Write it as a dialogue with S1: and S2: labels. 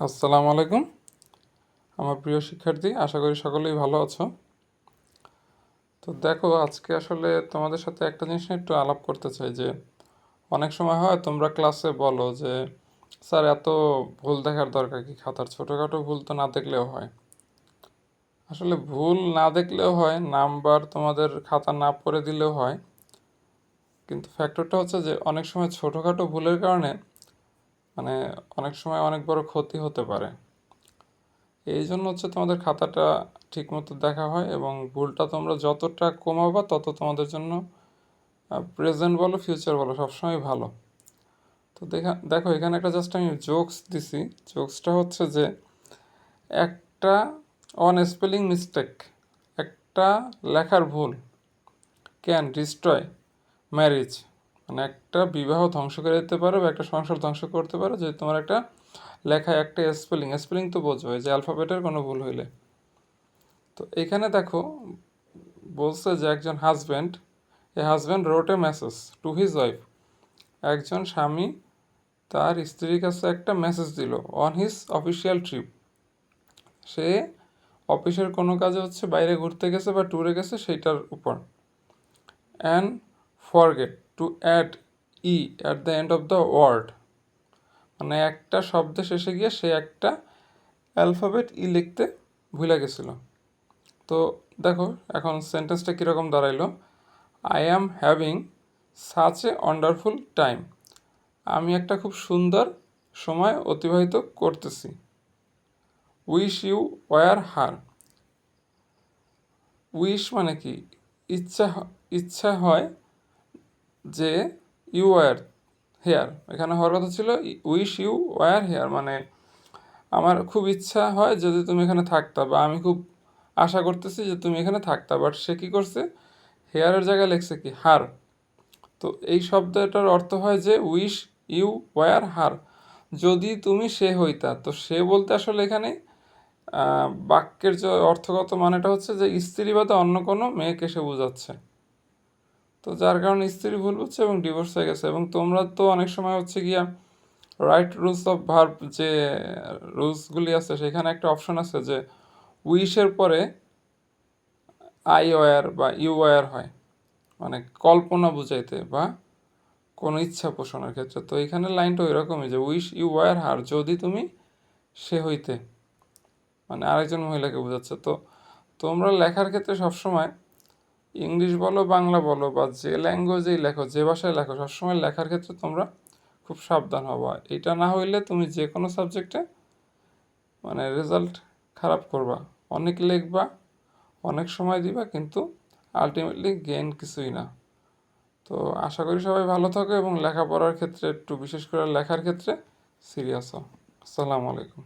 S1: আসসালামু আলাইকুম আমার প্রিয় শিক্ষার্থী, আশা করি সকলেই ভালো আছো। তো দেখো, আজকে আসলে তোমাদের সাথে একটা জিনিস নিয়ে একটু আলাপ করতে চাই যে অনেক সময় হয় তোমরা ক্লাসে বলো যে স্যার এত ভুল দেখার দরকার কি, খাতার ছোটোখাটো ভুল তো না দেখলেও হয়। আসলে ভুল না দেখলেও হয়, নাম্বার তোমাদের খাতা না পড়ে দিলেও হয়, কিন্তু ফ্যাক্টরটা হচ্ছে যে অনেক সময় ছোটোখাটো ভুলের কারণে মানে অনেক সময় অনেক বড় ক্ষতি হতে পারে। এই জন্য হচ্ছে তোমাদের খাতাটা ঠিকমতো দেখা হয় এবং ভুলটা তোমরা যতটা কমাবা তত তোমাদের জন্য প্রেজেন্ট বলো ফিউচার বলো সবসময় ভালো। তো দেখো, এখানে একটা জাস্ট আমি জোকস দিছি। জোকসটা হচ্ছে যে একটা স্পেলিং মিস্টেক, একটা লেখার ভুল ক্যান ডিস্ট্রয় ম্যারেজ, মানে একটা বিবাহ ধ্বংস করে দিতে পারে বা একটা সংসার ধ্বংস করতে পারে যদি তোমার একটা লেখায় একটা স্পেলিং স্পেলিং তো বোঝো, যে অ্যালফাবেটের কোনো ভুল হইলে। তো এখানে দেখো বলছে যে একজন husband wrote a message to his wife, একজন স্বামী তার স্ত্রীর কাছে একটা মেসেজ দিল অন হিজ অফিসিয়াল ট্রিপ। সে অফিসের কোনো কাজে হচ্ছে বাইরে ঘুরতে গেছে বা ট্যুরে গেছে সেইটার উপর। And forget to add E at the end of the word, মানে একটা শব্দের শেষে গিয়ে সে একটা অ্যালফাবেট লিখতে ভুলে গেছিল। তো দেখো এখন সেন্টেন্সটা কীরকম দাঁড়াইলো, I am having such a wonderful time, আমি একটা খুব সুন্দর সময় অতিবাহিত করতেছি। Wish you were here, wish মানে কি ইচ্ছা, ইচ্ছা হয় যে ইউ ওয়ার হেয়ার, এখানে হওয়ার কথা ছিল উইশ ইউ ওয়ার হেয়ার, মানে আমার খুব ইচ্ছা হয় যদি তুমি এখানে থাকতা, বা আমি খুব আশা করতেছি যে তুমি এখানে থাকতা, বাট সে কী করছে, হেয়ারের জায়গায় লেখছে কি হার। তো এই শব্দটার অর্থ হয় যে উইশ ইউ ওয়ার হার, যদি তুমি সে হইতা। তো সে বলতে আসলে এখানে বাক্যের যে অর্থগত মানেটা হচ্ছে যে স্ত্রী বাদে অন্য কোনো মেয়েকে সে বোঝাচ্ছে। তো যার কারণে স্ত্রী ভুল বুঝছে এবং ডিভোর্স হয়ে গেছে। এবং তোমরা তো অনেক সময় হচ্ছে গিয়া রাইট রুলস অফ ভার্ব যে রুলসগুলি আছে সেখানে একটা অপশন আছে যে উইশের পরে আই ওয়ার বা ইউ ওয়ার হয়, মানে কল্পনা বুঝাইতে বা কোনো ইচ্ছা পোষণের ক্ষেত্রে। তো এখানে লাইনটা ওই রকমই যে উইশ ইউ ওয়ার হার, যদি তুমি সে হইতে, মানে আরেকজন মহিলাকে বোঝাচ্ছে। তো তোমরা লেখার ক্ষেত্রে সবসময় ইংলিশ বলো বাংলা বলো বা যে ল্যাঙ্গুয়েজেই লেখো, যে ভাষায় লেখো, সবসময় লেখার ক্ষেত্রে তোমরা খুব সাবধান হবা। এটা না হইলে তুমি যে কোনো সাবজেক্টে মানে রেজাল্ট খারাপ করবা, অনেক লিখবা, অনেক সময় দিবা, কিন্তু আলটিমেটলি গেইন কিছুই না। তো আশা করি সবাই ভালো থাকো এবং লেখাপড়ার ক্ষেত্রে একটু, বিশেষ করে লেখার ক্ষেত্রে সিরিয়াস হও। আসসালামু আলাইকুম।